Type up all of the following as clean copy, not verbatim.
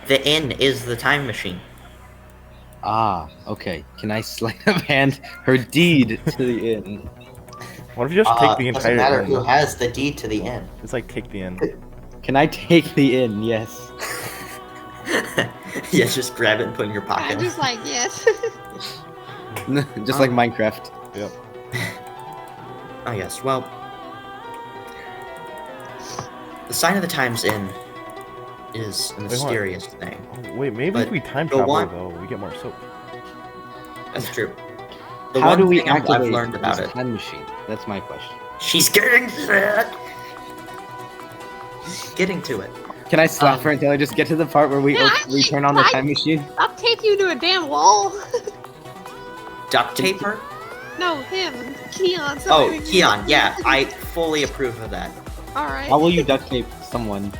The inn is the time machine. Ah, okay. Can I sleight of hand her deed to the inn? What if you just take the Doesn't entire matter inn? who has the deed to the inn. Just like take the inn. Can I take the inn? Yes. Yeah, just grab it and put it in your pocket. I'm just like, yes. Just like Minecraft. Yep. Oh yes, well, the Sign of the Times Inn is a mysterious thing. Oh, wait, maybe But if we time the travel one- though, we get more soap. That's true. The How one do we thing I've activate learned about this it. time machine? That's my question. She's getting to it. Getting to it. Can I slap her until I just get to the part where we turn on the time machine? I'll tape you to a damn wall. Duct tape her? No, him. Keon. Oh, Keon. Yeah, I fully approve of that. Alright. How will you duct tape someone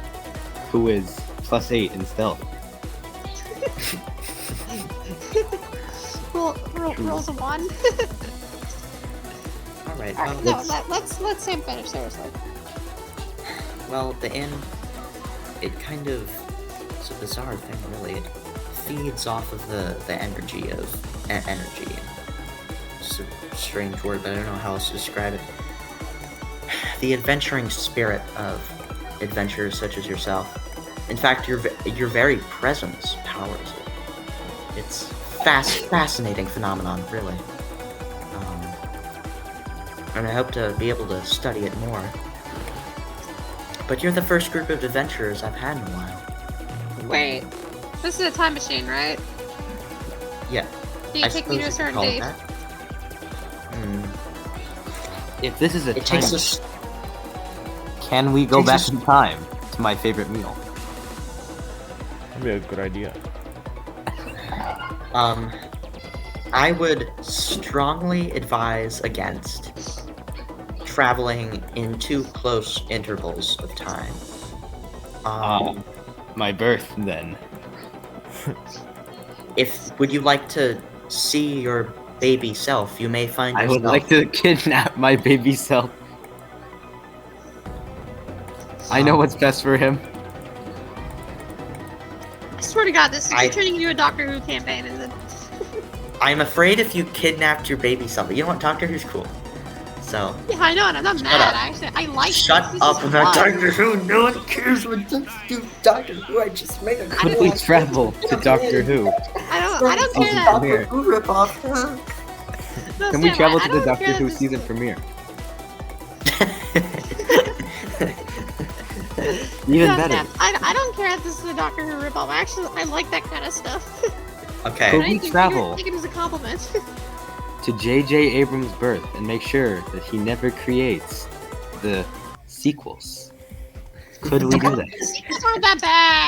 who is +8 in stealth? Rolls a 1. All right. Alright, Well, no, let's Sam finish, seriously. well, the inn, it kind of, it's a bizarre thing, really. It feeds off of the energy of energy. It's a strange word, but I don't know how else to describe it. The adventuring spirit of adventurers such as yourself. In fact, your very presence powers it. It's fascinating phenomenon, really. And I hope to be able to study it more. But you're the first group of adventurers I've had in a while. Wait. This is a time machine, right? Yeah. Do you take me to a certain date? If this is a It time takes machine, us. can we go takes back us- in time to my favorite meal? That'd be a good idea. I would strongly advise against traveling in too close intervals of time. My birth, then. Would you like to see your baby self? You may find I yourself. would like to kidnap my baby self. I know what's best for him. I swear to God, this is I- turning into a Doctor Who campaign, isn't it? I'm afraid if you kidnapped your baby self, you know what? Doctor Who's cool. So Yeah, I know, and I'm not mad. up. Actually, I like shut this. up This is about fun. Doctor Who. No one cares what do Doctor Who. I just made a Could we travel to Doctor Who? I don't care that. Doctor Who ripoff. No, Can we Sam, travel I to the don't Doctor care Who that this- season premiere? Even No, better. Sam, I don't care if this is a Doctor Who ripoff. I like that kind of stuff. Okay. Could I we think travel Take it as a compliment. to J.J. Abrams' birth and make sure that he never creates the sequels? Could we do that? It's not that bad.